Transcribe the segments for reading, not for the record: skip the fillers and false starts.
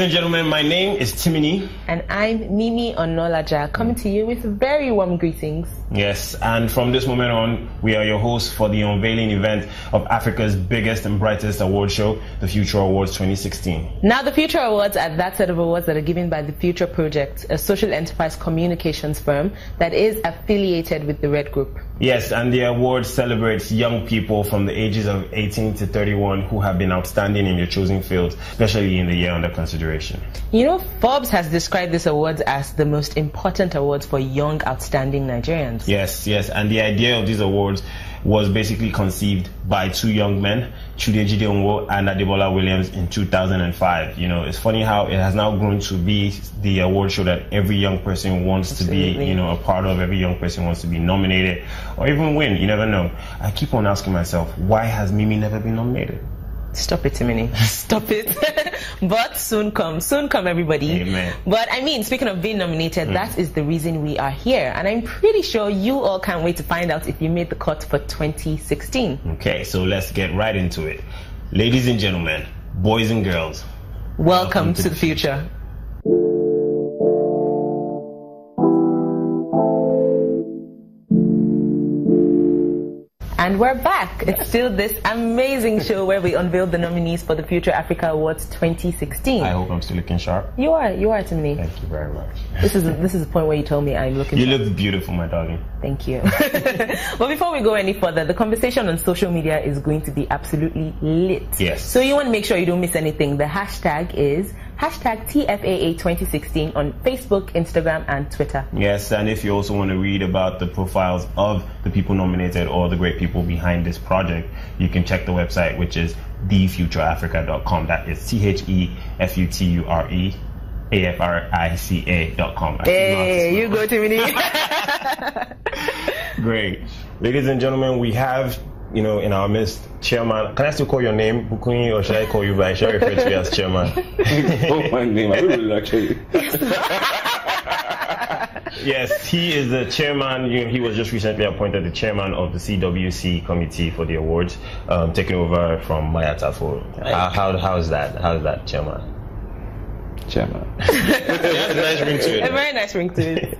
and gentlemen, my name is Timini. And I'm Mimi Onolaja, coming to you with very warm greetings. Yes, and from this moment on, we are your hosts for the unveiling event of Africa's biggest and brightest award show, the Future Awards 2016. Now, the Future Awards are that set of awards that are given by the Future Project, a social enterprise communications firm that is affiliated with the Red Group. Yes, and the award celebrates young people from the ages of 18 to 31 who have been outstanding in their chosen fields, especially in the year under consideration. You know, Forbes has described this awards as the most important awards for young, outstanding Nigerians. Yes, and the idea of these awards was basically conceived by two young men, Chudeji Onwo and Adebola Williams, in 2005. You know, it's funny how it has now grown to be the award show that every young person wants to be, you know, a part of. Every young person wants to be nominated or even win. You never know. I keep on asking myself, why has Mimi never been nominated? Stop it, Timini. Stop it. But soon come, everybody. Amen. But I mean, speaking of being nominated, that is the reason we are here. And I'm pretty sure you all can't wait to find out if you made the cut for 2016. Okay, so let's get right into it. Ladies and gentlemen, boys and girls, welcome to the future. And we're back. It's still this amazing show where we unveil the nominees for the Future Africa Awards 2016. I hope I'm still looking sharp. You are, Timini. Thank you very much. This is the point where you told me I'm looking You sharp. look beautiful, my darling. Thank you. But before we go any further, the conversation on social media is going to be absolutely lit. Yes. So you want to make sure you don't miss anything. The hashtag is #TFAA2016 on Facebook, Instagram, and Twitter. Yes, and if you also want to read about the profiles of the people nominated or the great people behind this project, you can check the website, which is thefutureafrica.com. That is THEFUTUREAFRICA.com. Hey, you go, Timini. Great. Ladies and gentlemen, we have, you know, in our midst, Chairman. Can I still call your name, Bukuni, or should I call you by? Should I refer to you as Chairman? Oh, my name. I don't really actually. Yes, he is the chairman. You know, he was just recently appointed the chairman of the CWC committee for the awards, taking over from Maya Tafo. How is that? How is that, Chairman? Chairman. That's a nice ring to it. A very nice ring to it.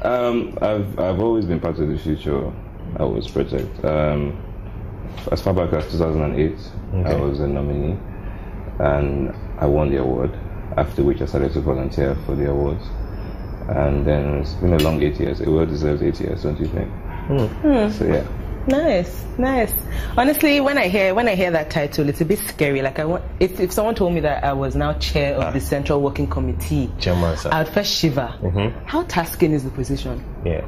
I've always been part of the Future Awards project. As far back as 2008, I was a nominee, and I won the award. After which I started to volunteer for the awards, and then it's been a long 8 years. It well deserves 8 years, don't you think? So yeah. Nice. Honestly, when I hear that title, it's a bit scary. Like if someone told me that I was now chair of the Central Working Committee, Chairman, sir, I would first shiver. How tasking is the position? Yeah.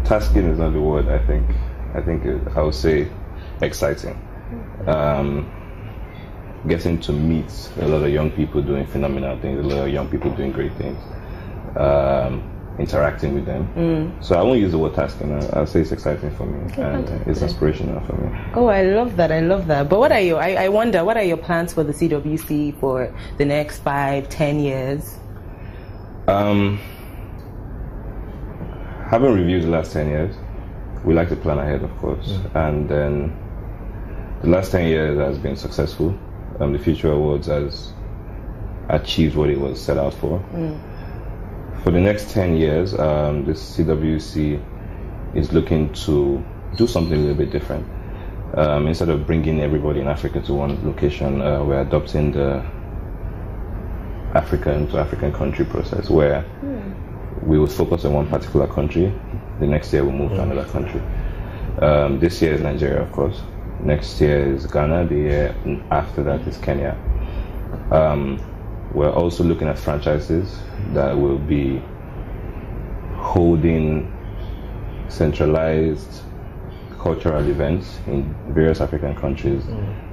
Tasking is not the word. I think I would say exciting. Getting to meet a lot of young people doing phenomenal things, a lot of young people doing great things, interacting with them. So I won't use the word tasking. I'll say it's exciting for me, and it's inspirational for me. Oh, I love that. But what are your? I wonder, what are your plans for the CWC for the next 5-10 years? Having reviewed the last 10 years, we like to plan ahead, of course, and then the last 10 years has been successful. The Future Awards has achieved what it was set out for. For the next 10 years, the CWC is looking to do something a little bit different. Instead of bringing everybody in Africa to one location, we're adopting the African to African country process, where we will focus on one particular country. The next year we'll move to another country. This year is Nigeria, of course. Next year is Ghana. The year after that is Kenya. We're also looking at franchises that will be holding centralized cultural events in various African countries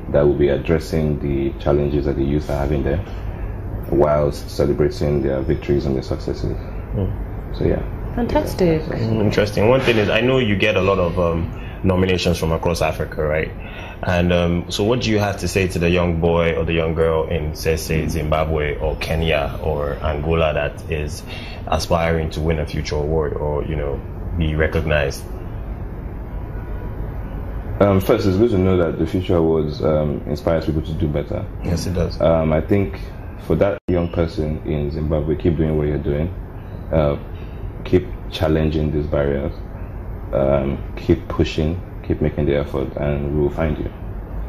that will be addressing the challenges that the youth are having there, whilst celebrating their victories and their successes. So yeah. Fantastic. Interesting. One thing is, I know you get a lot of nominations from across Africa, right? And so what do you have to say to the young boy or the young girl in, say, Zimbabwe or Kenya or Angola that is aspiring to win a future award or, you know, be recognized? First, it's good to know that the Future Awards inspires people to do better. Yes, it does. I think for that young person in Zimbabwe, keep doing what you're doing. Keep challenging these barriers. Keep pushing. Keep making the effort, and we will find you.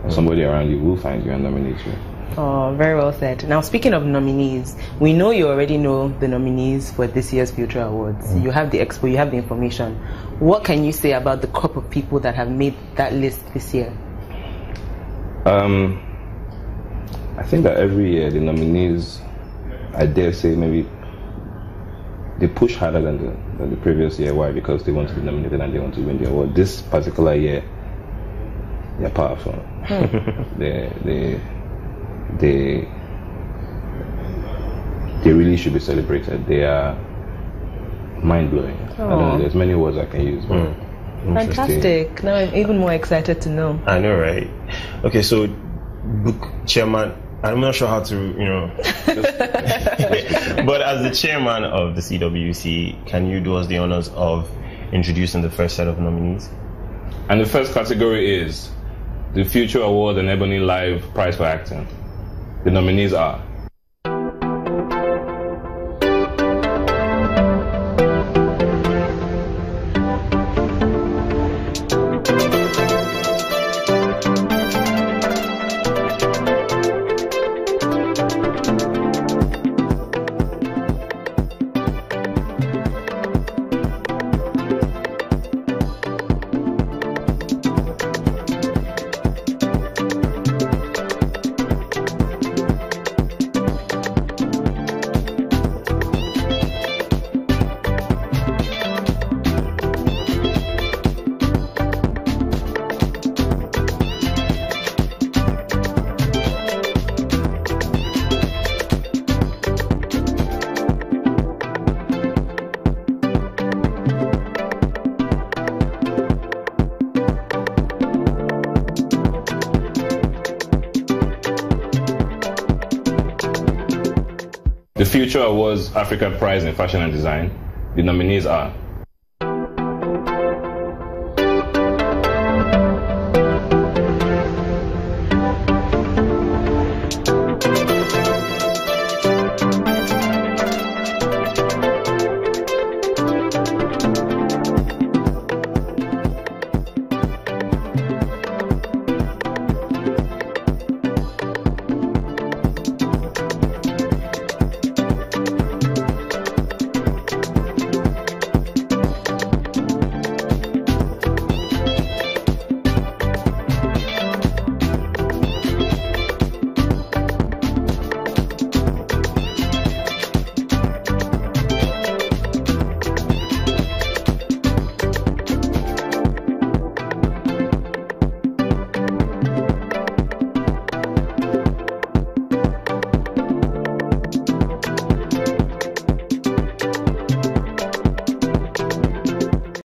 Somebody around you will find you and nominate you. Oh, very well said. Now, speaking of nominees, we know you already know the nominees for this year's Future Awards. You have the expo, you have the information. What can you say about the crop of people that have made that list this year? I think that every year the nominees, I dare say, maybe they push harder than the previous year. Why? Because they want to be nominated and they want to win the award. This particular year, they're powerful. They really should be celebrated. They are mind-blowing. I don't know, there's many words I can use. But Fantastic. Now I'm even more excited to know. I know, right? Okay, so book chairman, I'm not sure how to, but as the chairman of the CWC, can you do us the honors of introducing the first set of nominees? And the first category is the Future Award and Ebony Live Prize for Acting. The nominees are the Future Awards Africa Prize in Fashion and Design. The nominees are